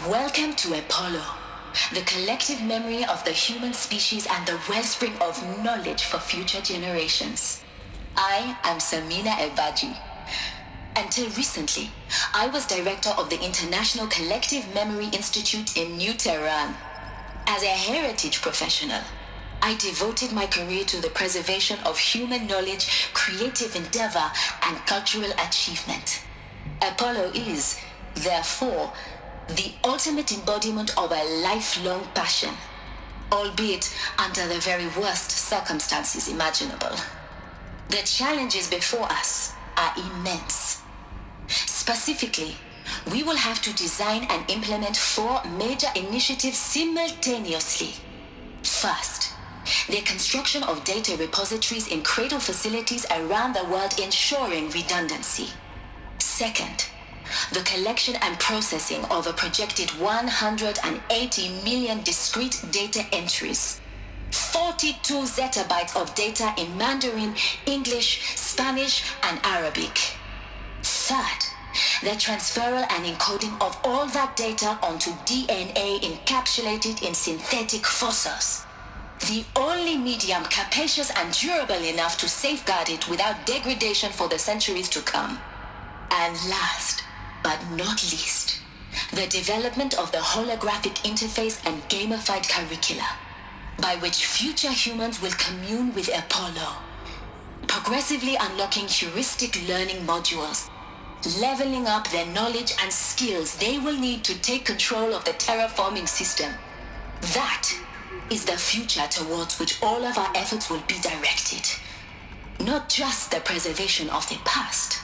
Welcome to Apollo, the collective memory of the human species and the wellspring of knowledge for future generations. I am Samina Ebaji. Until recently, I was director of the International Collective Memory Institute in New Tehran. As a heritage professional, I devoted my career to the preservation of human knowledge, creative endeavor, and cultural achievement. Apollo is, therefore, the ultimate embodiment of a lifelong passion, albeit under the very worst circumstances imaginable. The challenges before us are immense. Specifically, we will have to design and implement 4 major initiatives simultaneously. First, the construction of data repositories in cradle facilities around the world, ensuring redundancy. Second, the collection and processing of a projected 180 million discrete data entries. 42 zettabytes of data in Mandarin, English, Spanish, and Arabic. Third, the transferal and encoding of all that data onto DNA encapsulated in synthetic fossils. The only medium capacious and durable enough to safeguard it without degradation for the centuries to come. And last, but not least, the development of the holographic interface and gamified curricula, by which future humans will commune with Apollo, progressively unlocking heuristic learning modules, leveling up their knowledge and skills they will need to take control of the terraforming system. That is the future towards which all of our efforts will be directed. Not just the preservation of the past,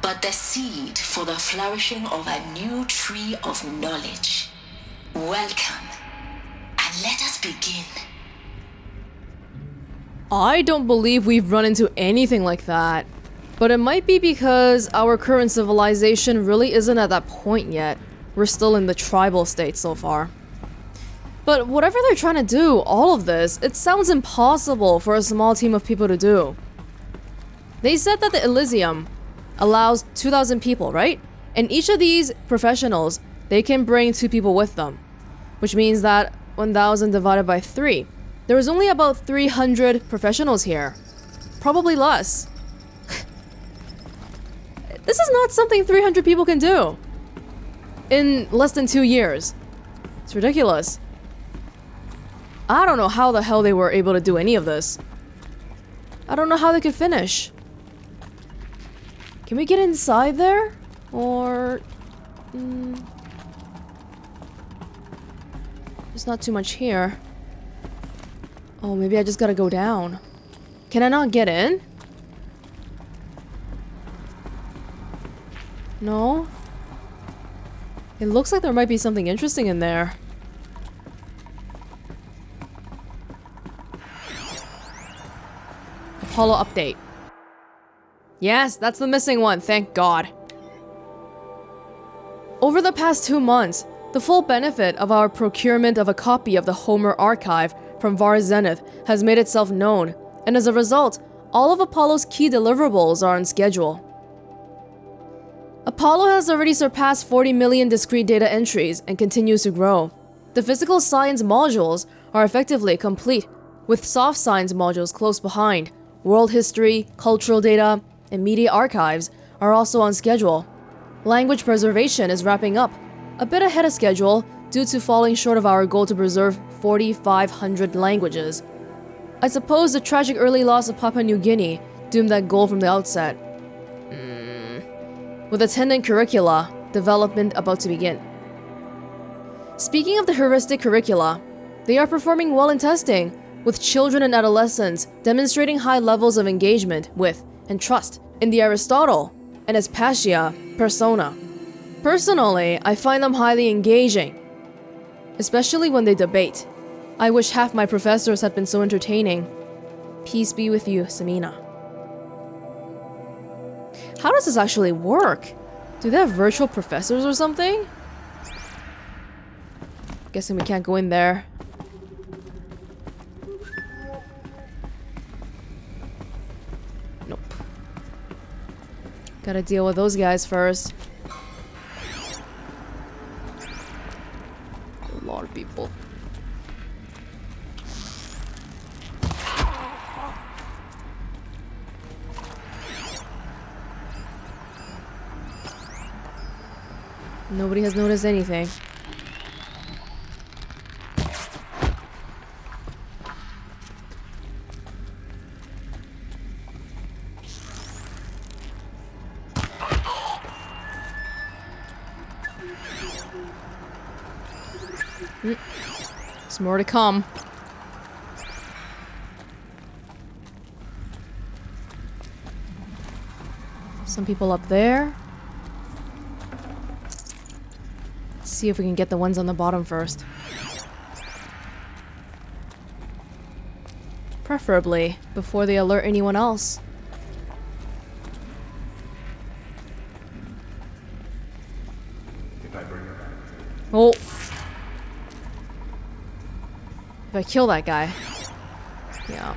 but the seed for the flourishing of a new tree of knowledge. Welcome, and let us begin. I don't believe we've run into anything like that. But it might be because our current civilization really isn't at that point yet. We're still in the tribal state so far. But whatever they're trying to do, all of this, it sounds impossible for a small team of people to do. They said that the Elysium allows 2,000 people, right? And each of these professionals, they can bring 2 people with them. Which means that 1,000 divided by 3. There is only about 300 professionals here. Probably less. This is not something 300 people can do in less than 2 years. It's ridiculous. I don't know how the hell they were able to do any of this. I don't know how they could finish. Can we get inside there? Or... There's not too much here. Oh, maybe I just gotta go down. Can I not get in? No? It looks like there might be something interesting in there. Apollo update. Yes, that's the missing one, thank God. Over the past 2 months, the full benefit of our procurement of a copy of the Homer archive from Var Zenith has made itself known, and as a result, all of Apollo's key deliverables are on schedule. Apollo has already surpassed 40 million discrete data entries and continues to grow. The physical science modules are effectively complete, with soft science modules close behind. World history, cultural data, and media archives are also on schedule. Language preservation is wrapping up, a bit ahead of schedule due to falling short of our goal to preserve 4,500 languages. I suppose the tragic early loss of Papua New Guinea doomed that goal from the outset. With attendant curricula development about to begin. Speaking of the heuristic curricula, they are performing well in testing, with children and adolescents demonstrating high levels of engagement with and trust in the Aristotle and Aspasia persona. Personally, I find them highly engaging, especially when they debate. I wish half my professors had been so entertaining. Peace be with you, Samina. How does this actually work? Do they have virtual professors or something? Guessing we can't go in there. Nope. Gotta deal with those guys first. lot of people. Nobody has noticed anything. There's more to come. Some people up there. Let's see if we can get the ones on the bottom first. Preferably before they alert anyone else. Oh. If I kill that guy. Yeah.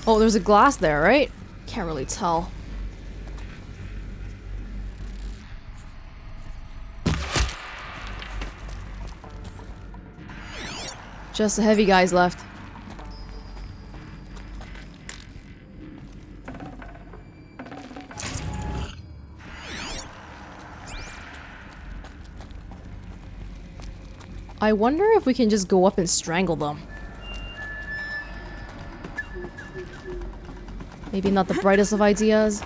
Oh, there's a glass there, right? Can't really tell. Just the heavy guys left. I wonder if we can just go up and strangle them. Maybe not the brightest of ideas.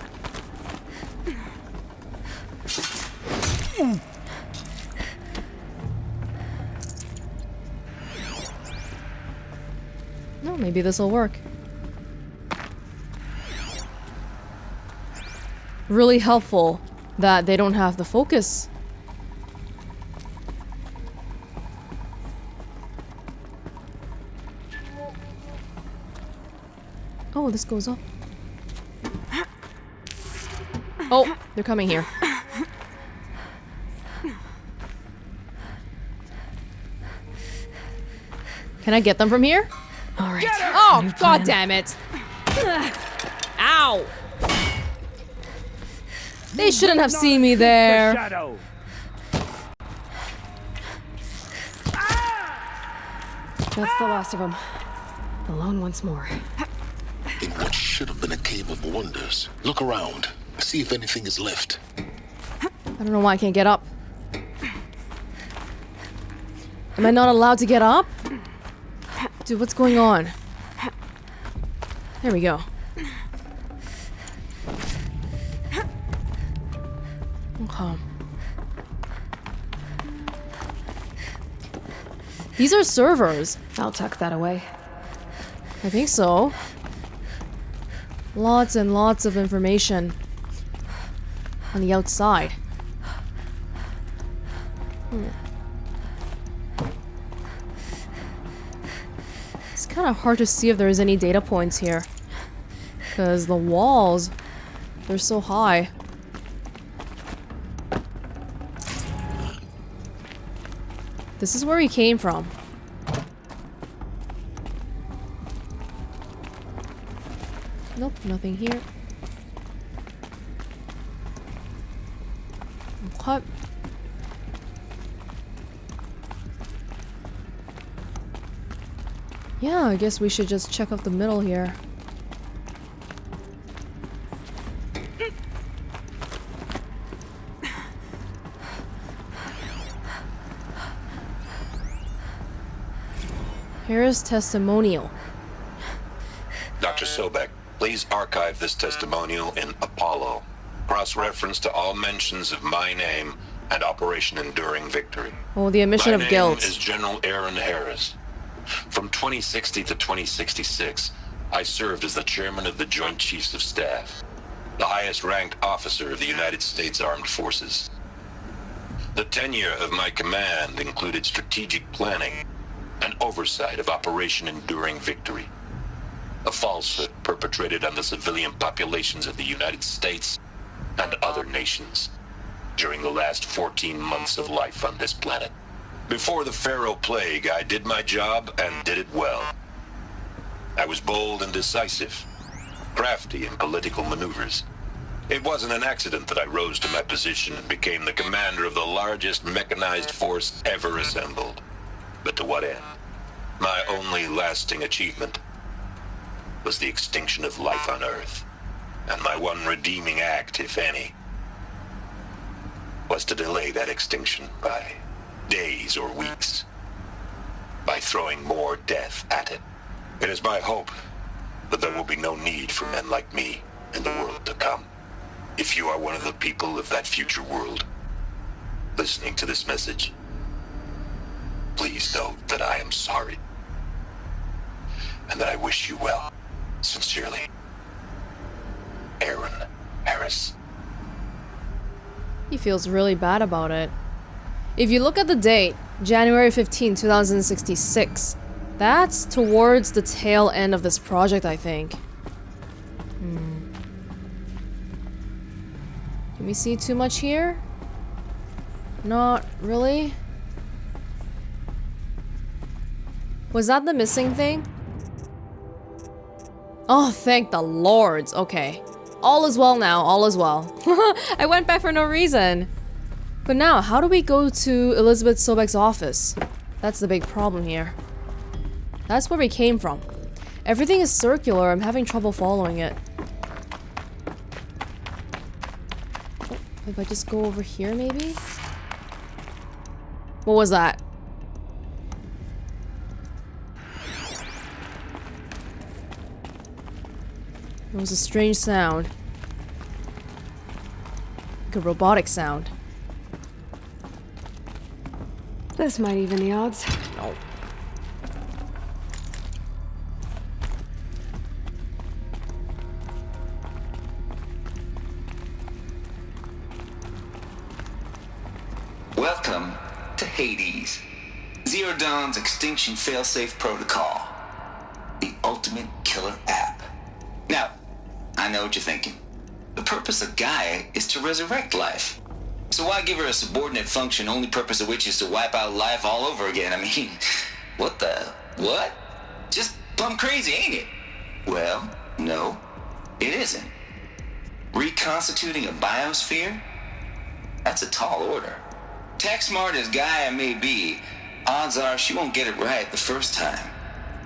No, maybe this will work. Really helpful that they don't have the focus. Oh, this goes up. Oh, they're coming here. Can I get them from here? All right. Oh, god damn it. Ow. They shouldn't have seen me there. That's the last of them. Alone once more. In what should have been a cave of wonders. Look around. See if anything is left. I don't know why I can't get up. Am I not allowed to get up? Dude, what's going on? There we go. Okay. These are servers. I'll tuck that away. I think so. Lots and lots of information on the outside. It's kind of hard to see if there's any data points here. Because the walls, they're so high. This is where he came from. Nope, nothing here. Okay. Yeah, I guess we should just check out the middle here. Here's testimonial. Dr. Sobeck, please archive this testimonial in Apollo. Cross-reference to all mentions of my name and Operation Enduring Victory. Oh, the admission My of name guilt. is General Aaron Harris. From 2060 to 2066, I served as the chairman of the Joint Chiefs of Staff, the highest-ranked officer of the United States Armed Forces. The tenure of my command included strategic planning and oversight of Operation Enduring Victory, a falsehood perpetrated on the civilian populations of the United States and other nations. during the last 14 months of life on this planet. Before the Pharaoh Plague, I did my job and did it well. I was bold and decisive, crafty in political maneuvers. It wasn't an accident that I rose to my position and became the commander of the largest mechanized force ever assembled. But to what end? My only lasting achievement was the extinction of life on Earth. And my one redeeming act, if any, was to delay that extinction by days or weeks, by throwing more death at it. It is my hope that there will be no need for men like me in the world to come. If you are one of the people of that future world listening to this message, please know that I am sorry and that I wish you well. Sincerely, Aaron Harris. He feels really bad about it. If you look at the date, January 15, 2066, that's towards the tail end of this project, I think. Can we see too much here? Not really. Was that the missing thing? Oh, thank the lords. Okay. All is well now, all is well. I went back for no reason. But now, how do we go to Elisabet Sobeck's office? That's the big problem here. That's where we came from. Everything is circular, I'm having trouble following it. Oh, if I just go over here, maybe? What was that? It was a strange sound. Like a robotic sound. This might even the odds. No. Welcome to Hades, Zero Dawn's extinction failsafe protocol, the ultimate killer app. Now, I know what you're thinking. The purpose of Gaia is to resurrect life. So why give her a subordinate function, only purpose of which is to wipe out life all over again? I mean, what? Just plumb crazy, ain't it? Well, no, it isn't. Reconstituting a biosphere? That's a tall order. Tech smart as Gaia may be, odds are she won't get it right the first time.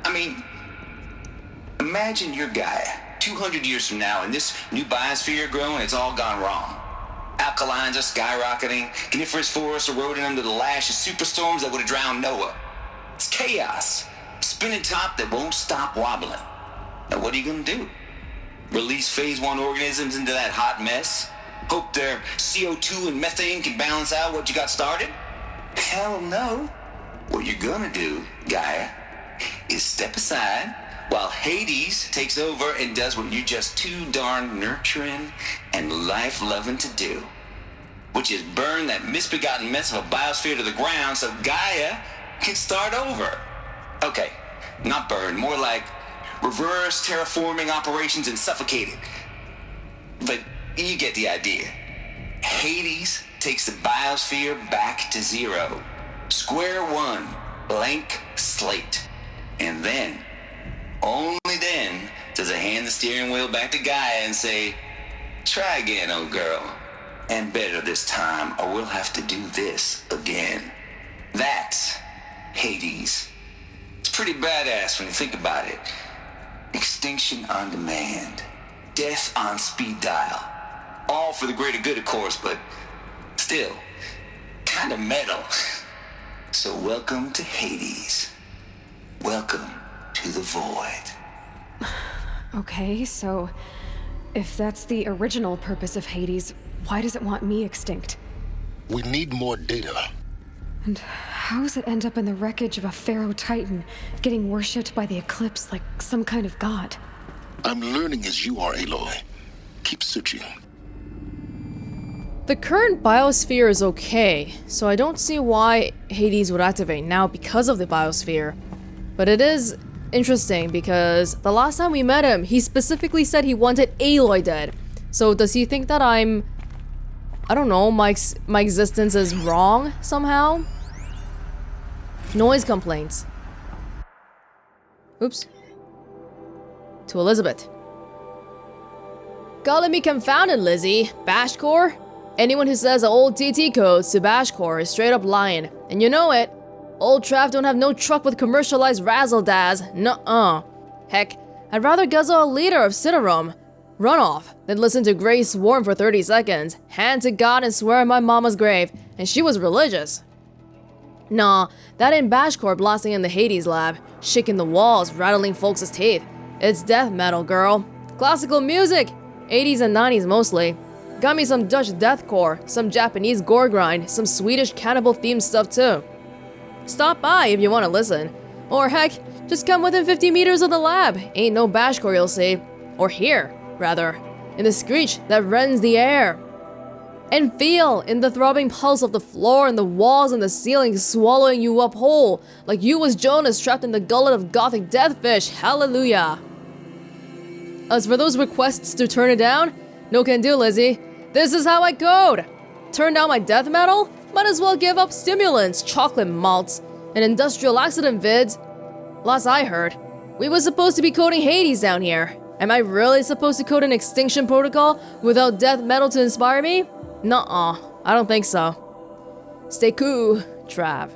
I mean, imagine you're Gaia, 200 years from now, and this new biosphere growing, it's all gone wrong. Alkalines are skyrocketing, coniferous forests eroding under the lash of superstorms that would have drowned Noah. It's chaos, spinning top that won't stop wobbling. Now what are you gonna do? Release phase 1 organisms into that hot mess? Hope their CO2 and methane can balance out what you got started? Hell no. What you're gonna do, Gaia, is step aside while Hades takes over and does what you're just too darn nurturing and life-loving to do, which is burn that misbegotten mess of a biosphere to the ground so Gaia can start over. Okay, not burn, more like reverse terraforming operations and suffocate it. But you get the idea. Hades takes the biosphere back to zero. Square one, blank slate. And then, only then, does it hand the steering wheel back to Gaia and say, try again, old girl. And better this time, or we'll have to do this again. That's Hades. It's pretty badass when you think about it. Extinction on demand. Death on speed dial. All for the greater good, of course, but still, kind of metal. So welcome to Hades. Welcome to the void. Okay, so if that's the original purpose of Hades, why does it want me extinct? We need more data. And how does it end up in the wreckage of a pharaoh titan, getting worshipped by the eclipse like some kind of god? I'm learning as you are, Aloy. Keep searching. The current biosphere is okay, so I don't see why Hades would activate now because of the biosphere. But it is interesting because the last time we met him, he specifically said he wanted Aloy dead. So does he think that I'm I don't know, my existence is wrong somehow? Noise complaints. Oops. To Elisabet. Calling me confounded, Lizzie. Bashcore? Anyone who says the old TT codes to Bashcore is straight up lying. And you know it. Old Trav don't have no truck with commercialized razzle-dazz. Nuh-uh. Heck, I'd rather guzzle a liter of Cinerum runoff than listen to Grace swarm for 30 seconds, hand to God and swear on my mama's grave, and she was religious. Nah, that ain't Bashcore blasting in the Hades lab, shaking the walls, rattling folks' teeth. It's death metal, girl. Classical music! 80s and 90s mostly. Got me some Dutch deathcore, some Japanese gore grind, some Swedish cannibal-themed stuff too. Stop by if you want to listen. Or heck, just come within 50 meters of the lab. Ain't no Bashcore you'll see. Or hear, rather, in the screech that rends the air. And feel in the throbbing pulse of the floor and the walls and the ceiling swallowing you up whole, like you was Jonas trapped in the gullet of gothic deathfish. Hallelujah. As for those requests to turn it down, no can do, Lizzie. This is how I code. Turn down my death metal? Might as well give up stimulants, chocolate malts, and industrial accident vids. Last I heard, we was supposed to be coding Hades down here. Am I really supposed to code an extinction protocol without death metal to inspire me? Nuh-uh, I don't think so. Stay cool, Trav.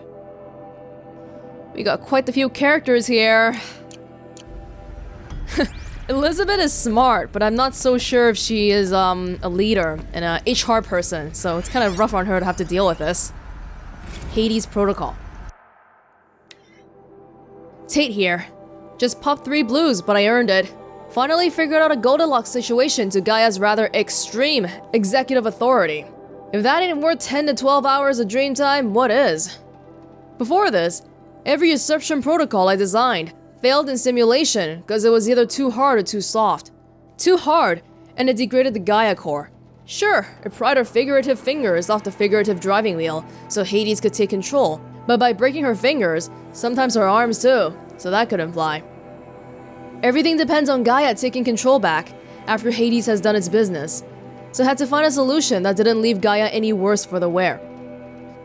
We got quite a few characters here. Elisabet is smart, but I'm not so sure if she is a leader and a HR person, so it's kind of rough on her to have to deal with this. Hades Protocol. Tate here. Just popped 3 blues, but I earned it. Finally figured out a Goldilocks situation to Gaia's rather extreme executive authority. If that ain't worth 10 to 12 hours of dream time, what is? Before this, every usurpation protocol I designed failed in simulation because it was either too hard or too soft. Too hard, and it degraded the Gaia core. Sure, it pried her figurative fingers off the figurative driving wheel so Hades could take control, but by breaking her fingers, sometimes her arms too, so that couldn't fly. Everything depends on Gaia taking control back after Hades has done its business, so I had to find a solution that didn't leave Gaia any worse for the wear.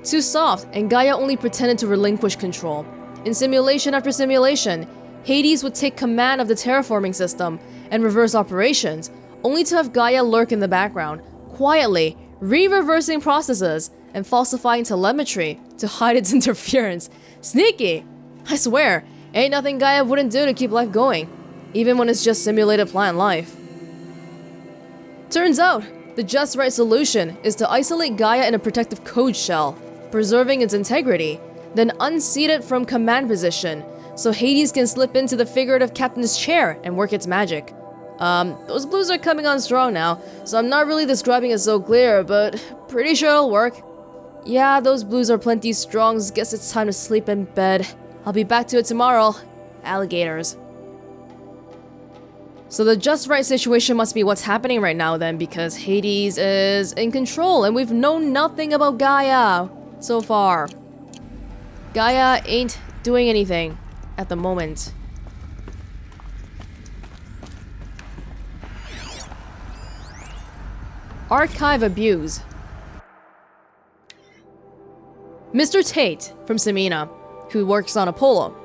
Too soft, and Gaia only pretended to relinquish control. In simulation after simulation, Hades would take command of the terraforming system and reverse operations, only to have Gaia lurk in the background, quietly re-reversing processes and falsifying telemetry to hide its interference. Sneaky! I swear, ain't nothing Gaia wouldn't do to keep life going, even when it's just simulated plant life. Turns out, the just right solution is to isolate Gaia in a protective code shell, preserving its integrity, then unseat it from command position, so Hades can slip into the figurative captain's chair and work its magic. Those blues are coming on strong now, so I'm not really describing it so clear, but pretty sure it'll work. Yeah, those blues are plenty strong, guess it's time to sleep in bed. I'll be back to it tomorrow. Alligators. So the just right situation must be what's happening right now then, because Hades is in control and we've known nothing about Gaia so far. Gaia ain't doing anything at the moment. Archive abuse. Mr. Tate from Semina, who works on Apollo.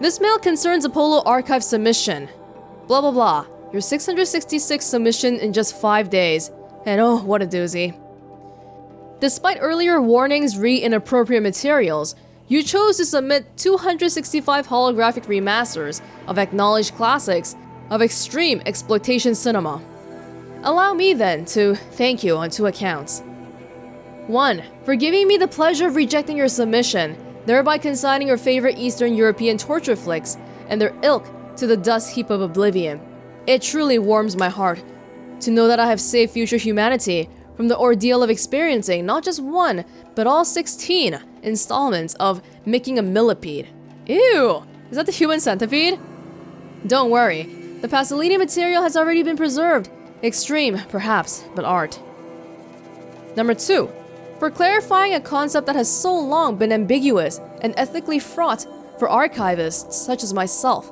This mail concerns Apollo archive submission. Blah blah blah. Your 666 submission in just 5 days. And oh, what a doozy. Despite earlier warnings re inappropriate materials, you chose to submit 265 holographic remasters of acknowledged classics of extreme exploitation cinema. Allow me then to thank you on 2 accounts. 1. For giving me the pleasure of rejecting your submission, thereby consigning your favorite Eastern European torture flicks and their ilk to the dust heap of oblivion. It truly warms my heart to know that I have saved future humanity from the ordeal of experiencing not just 1, but all 16 installments of making a millipede. Ew! Is that the human centipede? Don't worry, the Pasolini material has already been preserved. Extreme, perhaps, but art. Number 2. For clarifying a concept that has so long been ambiguous and ethically fraught for archivists such as myself.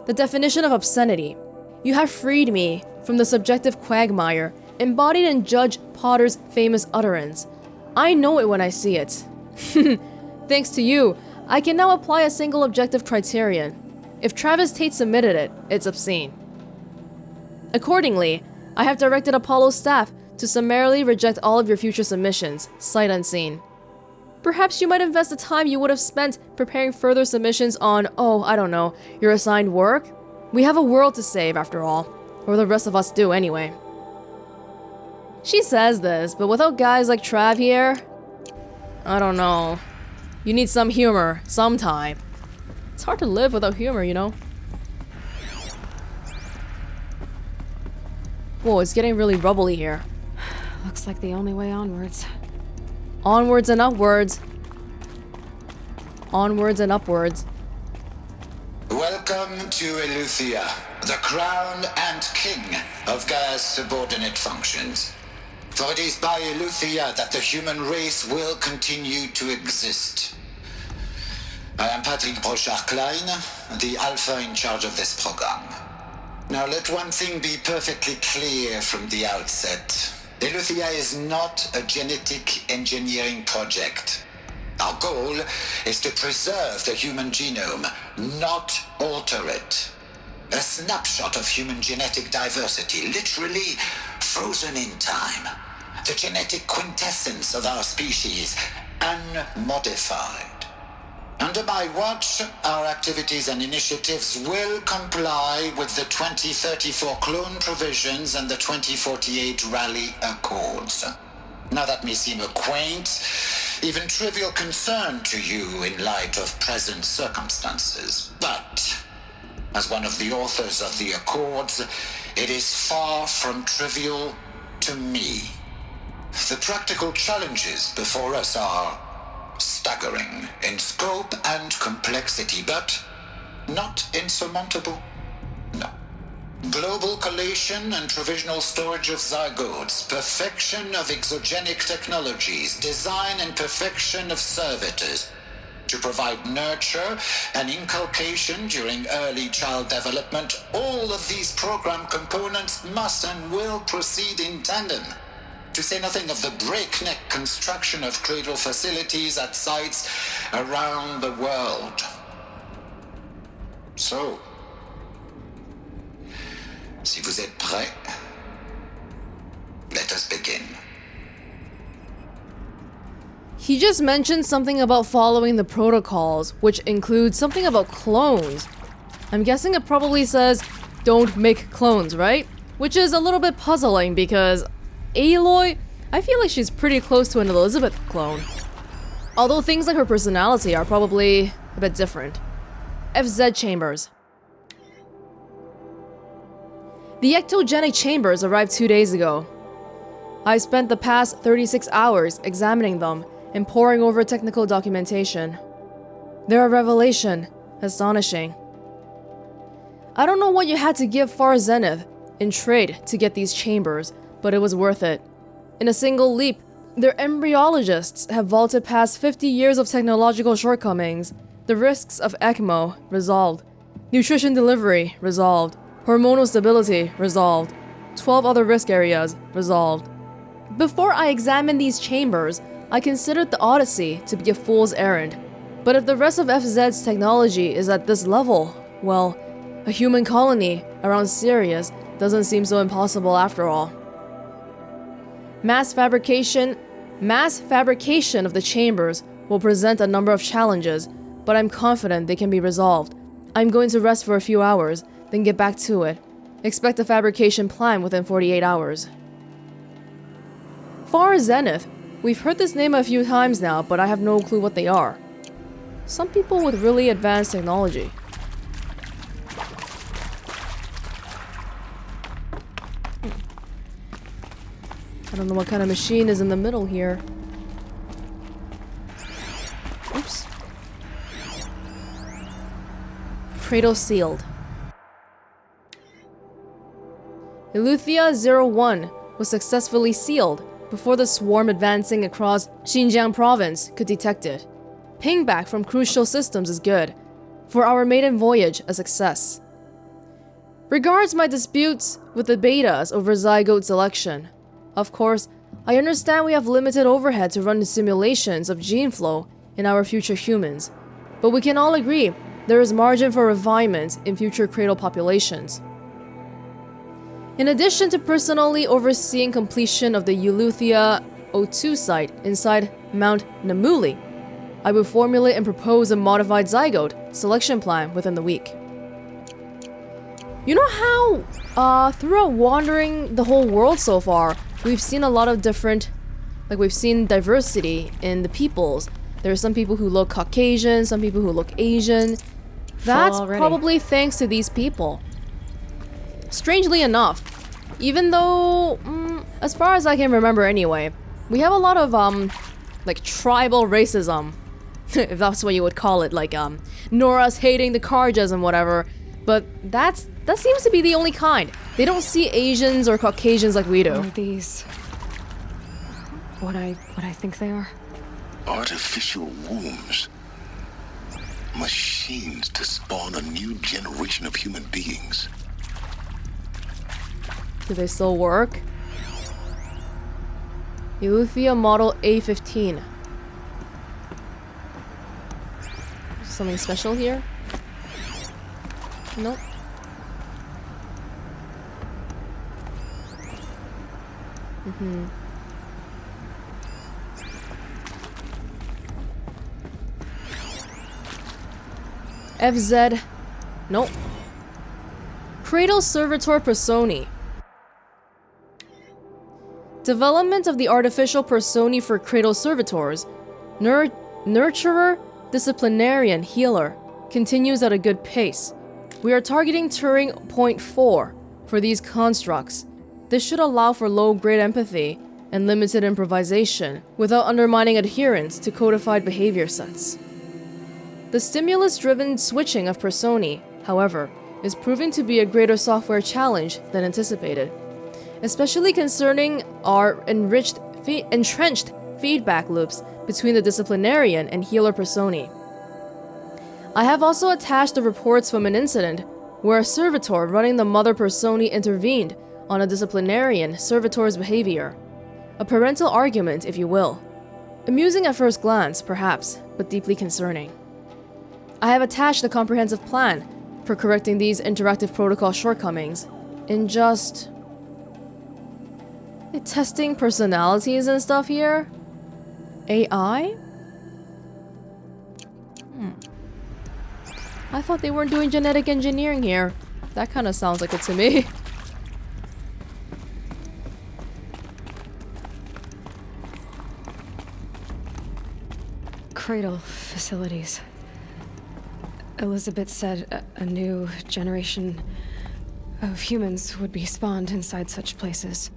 The definition of obscenity. You have freed me from the subjective quagmire embodied in Judge Potter's famous utterance. I know it when I see it. Thanks to you, I can now apply a single objective criterion. If Travis Tate submitted it, it's obscene. Accordingly, I have directed Apollo's staff to summarily reject all of your future submissions, sight unseen. Perhaps you might invest the time you would have spent preparing further submissions on, oh, I don't know, your assigned work? We have a world to save, after all. Or the rest of us do, anyway. She says this, but without guys like Trav here, I don't know. You need some humor, sometime. It's hard to live without humor, you know? Whoa, it's getting really rubbly here. Looks like the only way onwards. Onwards and upwards. Onwards and upwards. Welcome to Eleuthia, the crown and king of Gaia's subordinate functions. For it is by Eleuthia that the human race will continue to exist. I am Patrick Brochard-Klein, the alpha in charge of this program. Now let one thing be perfectly clear from the outset. Eleuthia is not a genetic engineering project. Our goal is to preserve the human genome, not alter it. A snapshot of human genetic diversity, literally frozen in time. The genetic quintessence of our species, unmodified. Under my watch, our activities and initiatives will comply with the 2034 clone provisions and the 2048 Rally Accords. Now that may seem a quaint, even trivial concern to you in light of present circumstances, but as one of the authors of the Accords, it is far from trivial to me. The practical challenges before us are staggering in scope and complexity, but not insurmountable. No. Global collation and provisional storage of zygotes, perfection of exogenic technologies, design and perfection of servitors to provide nurture and inculcation during early child development. All of these program components must and will proceed in tandem. To say nothing of the breakneck construction of cradle facilities at sites around the world. So, si vous êtes prêts, let us begin. He just mentioned something about following the protocols, which includes something about clones. I'm guessing it probably says, don't make clones, right? Which is a little bit puzzling because Aloy, I feel like she's pretty close to an Elisabet clone. Although things like her personality are probably a bit different. FZ chambers. The ectogenic chambers arrived 2 days ago. I spent the past 36 hours examining them and poring over technical documentation. They're a revelation, astonishing. I don't know what you had to give Far Zenith in trade to get these chambers, but it was worth it. In a single leap, their embryologists have vaulted past 50 years of technological shortcomings. The risks of ECMO resolved. Nutrition delivery resolved. Hormonal stability resolved. 12 other risk areas resolved. Before I examined these chambers, I considered the Odyssey to be a fool's errand. But if the rest of FZ's technology is at this level, well, a human colony around Sirius doesn't seem so impossible after all. Mass fabrication of the chambers will present a number of challenges, but I'm confident they can be resolved. I'm going to rest for a few hours, then get back to it. Expect a fabrication plan within 48 hours. Far Zenith. We've heard this name a few times now, but I have no clue what they are. Some people with really advanced technology. I don't know what kind of machine is in the middle here. Oops. Cradle sealed. Eleuthia 01 was successfully sealed before the swarm advancing across Xinjiang province could detect it. Pingback from crucial systems is good. For our maiden voyage, a success. Regards my disputes with the betas over zygote selection. Of course, I understand we have limited overhead to run the simulations of gene flow in our future humans, but we can all agree there is margin for refinement in future cradle populations. In addition to personally overseeing completion of the Eleuthia O2 site inside Mount Namuli, I will formulate and propose a modified zygote selection plan within the week. You know how, throughout wandering the whole world so far, we've seen a lot of different, we've seen diversity in the peoples. There are some people who look Caucasian, some people who look Asian. That's probably thanks to these people. Strangely enough, even though, as far as I can remember anyway, we have a lot of, tribal racism, if that's what you would call it, Nora's hating the Karjas and whatever, but that seems to be the only kind. They don't see Asians or Caucasians like we do. Are these what I think they are? Artificial wombs. Machines to spawn a new generation of human beings. Do they still work? Eleuthia Model A15. Something special here? Nope. FZ. Nope. Cradle Servitor Personi. Development of the artificial personi for cradle servitors, nurturer, disciplinarian, healer, continues at a good pace. We are targeting Turing point 4 for these constructs. This should allow for low-grade empathy and limited improvisation without undermining adherence to codified behavior sets. The stimulus-driven switching of personi, however, is proving to be a greater software challenge than anticipated, especially concerning our entrenched feedback loops between the disciplinarian and healer personi. I have also attached the reports from an incident where a servitor running the mother personi intervened on a disciplinarian servitor's behavior. A parental argument, if you will. Amusing at first glance, perhaps, but deeply concerning. I have attached a comprehensive plan for correcting these interactive protocol shortcomings in just testing personalities and stuff here? AI? I thought they weren't doing genetic engineering here. That kind of sounds like it to me. Cradle facilities. Elisabet said a new generation of humans would be spawned inside such places.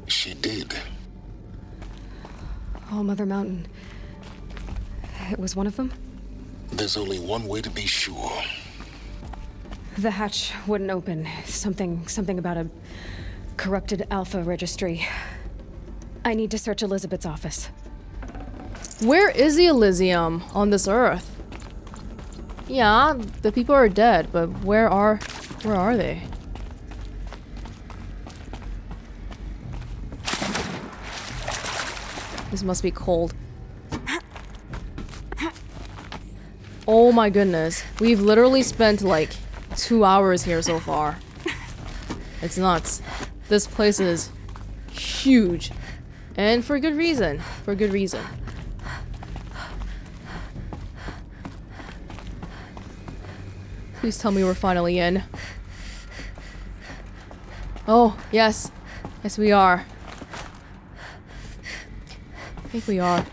She did. All Mother Mountain. It was one of them? There's only one way to be sure. The hatch wouldn't open. Something about a corrupted alpha registry. I need to search Elisabet's office. Where is the Elysium on this earth? Yeah, the people are dead, but where are they? This must be cold. Oh my goodness. We've literally spent like 2 hours here so far. It's nuts. This place is huge. And for good reason. For good reason. Please tell me we're finally in. Oh, yes. Yes, we are. I think we are.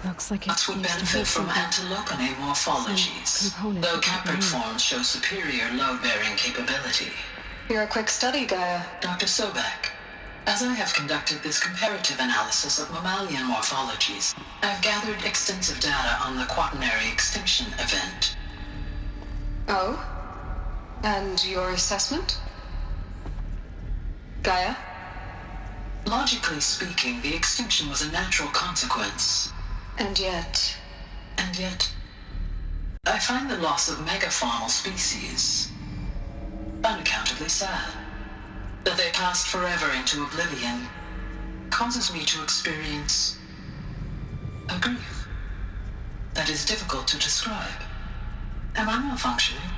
Looks like Nuts would benefit from antilopinate morphologies, though caprid forms show superior load-bearing capability. You're a quick study, Gaia. Dr. Sobeck, as I have conducted this comparative analysis of mammalian morphologies, I have gathered extensive data on the quaternary extinction event. Oh? And your assessment? Gaia? Logically speaking, the extinction was a natural consequence. And yet, I find the loss of megafaunal species unaccountably sad. that they passed forever into oblivion causes me to experience a grief that is difficult to describe. Am I malfunctioning?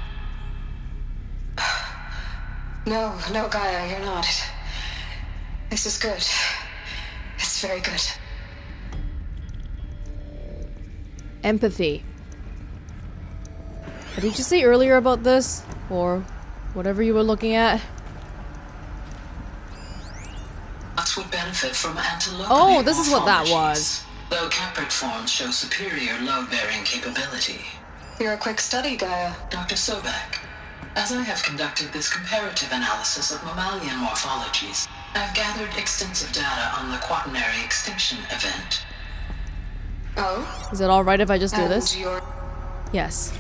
No, Gaia, you're not. This is good. It's very good. Empathy. What did you say earlier about this? Or whatever you were looking at? Bots would benefit from antilope. Oh, this is what that was. Though caprid forms show superior load-bearing capability. You're a quick study, Gaia. Dr. Sobeck, as I have conducted this comparative analysis of mammalian morphologies, I've gathered extensive data on the quaternary extinction event. Oh? Is it alright if I just do And this? you're... Yes.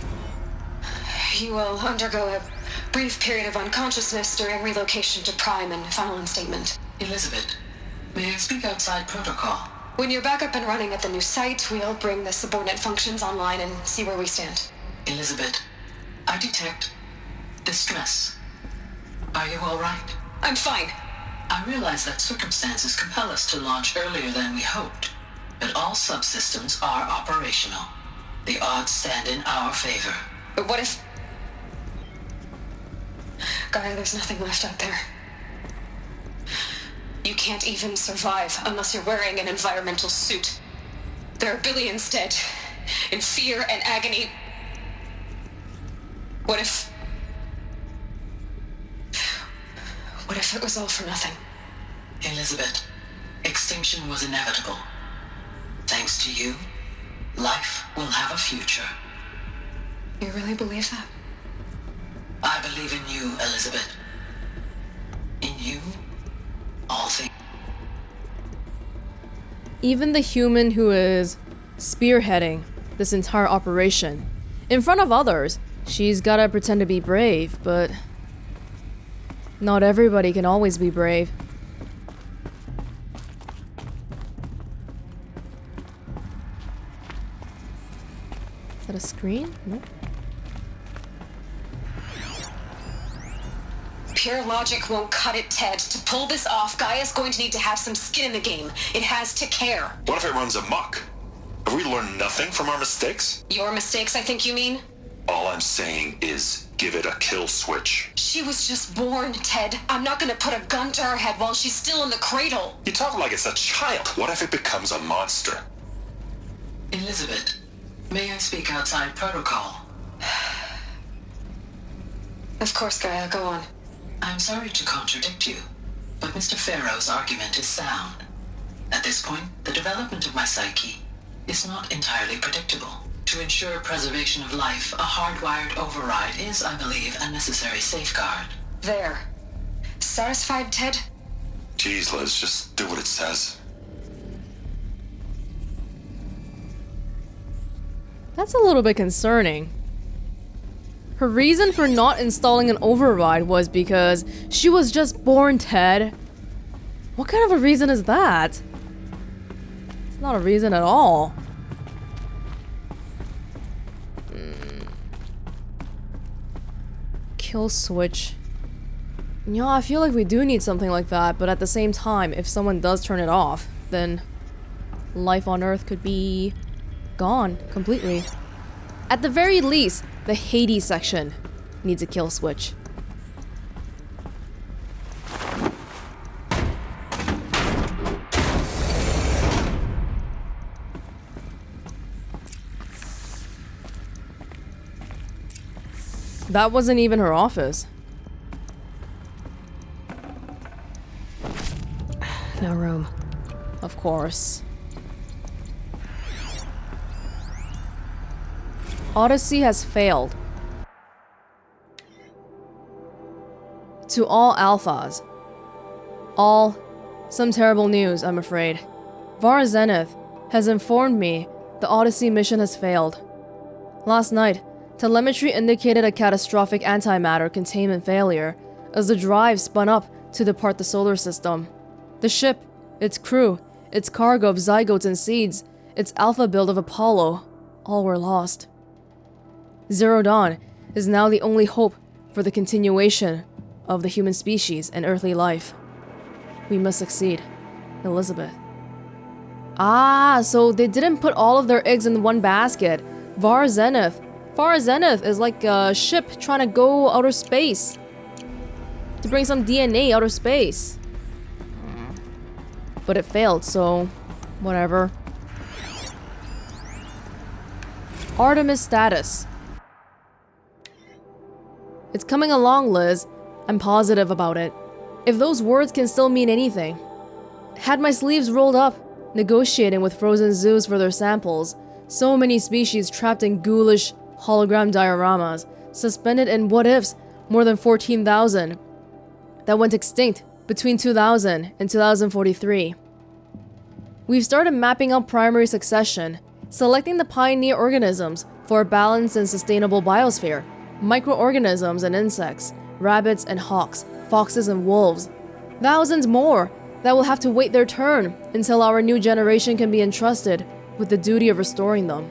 You will undergo a brief period of unconsciousness during relocation to Prime and final instatement. Elisabet, may I speak outside protocol? When you're back up and running at the new site, we'll bring the subordinate functions online and see where we stand. Elisabet, I detect distress. Are you all right? I'm fine. I realize that circumstances compel us to launch earlier than we hoped, but all subsystems are operational. The odds stand in our favor. But what if... Gaia, there's nothing left out there. You can't even survive unless you're wearing an environmental suit. There are billions dead, in fear and agony. What if it was all for nothing? Elisabet, extinction was inevitable. Thanks to you, life will have a future. You really believe that? I believe in you, Elisabet. In you, all things. Even the human who is spearheading this entire operation, in front of others, she's gotta pretend to be brave, but not everybody can always be brave. Is that a screen? Nope. Pure logic won't cut it, Ted. To pull this off, Gaia's going to need to have some skin in the game. It has to care. What if it runs amok? Have we learned nothing from our mistakes? Your mistakes, I think you mean? All I'm saying is give it a kill switch. She was just born, Ted. I'm not gonna put a gun to her head while she's still in the cradle. You talk like it's a child. What if it becomes a monster? Elisabet, may I speak outside protocol? Of course, Gaia, go on. I'm sorry to contradict you, but Mr. Farrow's argument is sound. At this point, the development of my psyche is not entirely predictable. To ensure preservation of life, a hardwired override is, I believe, a necessary safeguard. There. Satisfied, Ted? Jeez, Liz, just do what it says. That's a little bit concerning. Her reason for not installing an override was because she was just born, Ted. What kind of a reason is that? It's not a reason at all. Kill switch. Yeah, I feel like we do need something like that, but at the same time, if someone does turn it off, then life on Earth could be gone completely. At the very least, the Hades section needs a kill switch. That wasn't even her office. No room. Of course. Odyssey has failed. To all alphas. Some terrible news, I'm afraid. Var Zenith has informed me the Odyssey mission has failed. Last night, telemetry indicated a catastrophic antimatter containment failure as the drive spun up to depart the solar system. The ship, its crew, its cargo of zygotes and seeds, its alpha build of Apollo, all were lost. Zero Dawn is now the only hope for the continuation of the human species and earthly life. We must succeed. Elisabet. Ah, so they didn't put all of their eggs in one basket. Var Zenith. Var Zenith is like a ship trying to go outer space. To bring some DNA outer space. But it failed, so whatever. Artemis status. It's coming along, Liz. I'm positive about it. If those words can still mean anything. Had my sleeves rolled up, negotiating with frozen zoos for their samples. So many species trapped in ghoulish hologram dioramas, suspended in what-ifs, more than 14,000, that went extinct between 2000 and 2043. We've started mapping out primary succession, selecting the pioneer organisms for a balanced and sustainable biosphere, microorganisms and insects, rabbits and hawks, foxes and wolves. Thousands more that will have to wait their turn until our new generation can be entrusted with the duty of restoring them,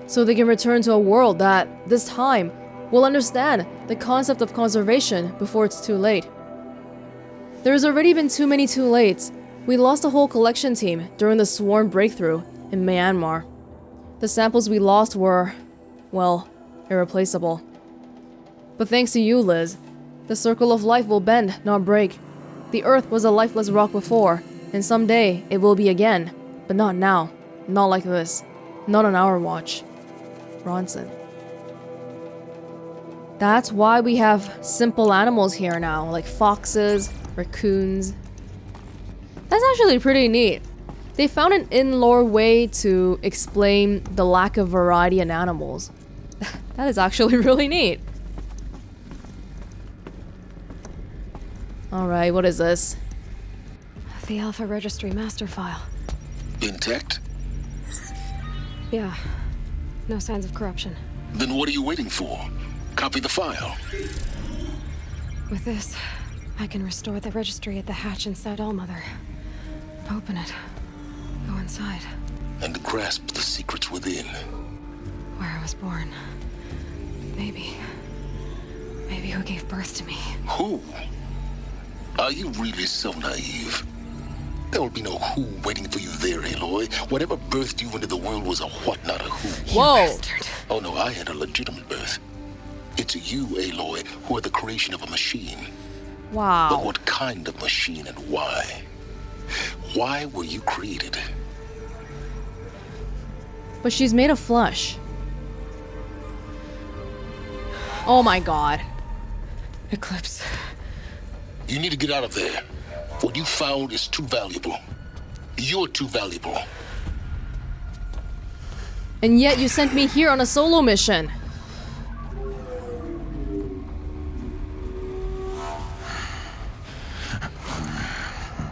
so they can return to a world that, this time, will understand the concept of conservation before it's too late. There's already been too many too lates. We lost a whole collection team during the swarm breakthrough in Myanmar. The samples we lost were, well, irreplaceable. But thanks to you, Liz, the circle of life will bend, not break. The Earth was a lifeless rock before, and someday it will be again, but not now. Not like this. Not on our watch. Ronson. That's why we have simple animals here now, like foxes, raccoons. That's actually pretty neat. They found an in-lore way to explain the lack of variety in animals. That is actually really neat. Alright, what is this? The Alpha Registry master file. Intact? Yeah. No signs of corruption. Then what are you waiting for? Copy the file. With this, I can restore the registry at the hatch inside Allmother. Open it. Go inside. And grasp the secrets within. Where I was born. Maybe who gave birth to me. Who? Are you really so naive? There will be no who waiting for you there, Aloy. Whatever birthed you into the world was a what, not a who. Whoa! Oh no, I had a legitimate birth. It's you, Aloy, who are the creation of a machine. Wow. But what kind of machine and why? Why were you created? But she's made of flesh. Oh my god. Eclipse. You need to get out of there. What you found is too valuable. You're too valuable. And yet you sent me here on a solo mission.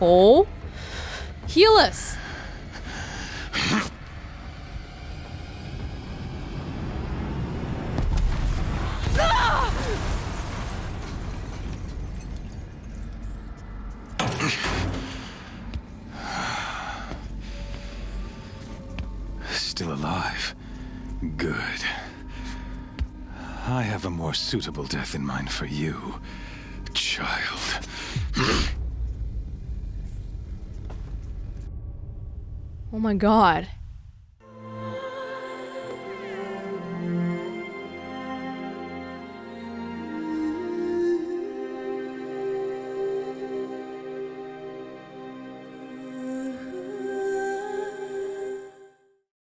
Oh? Heal us! Still alive. Good. I have a more suitable death in mind for you, child. Oh my god.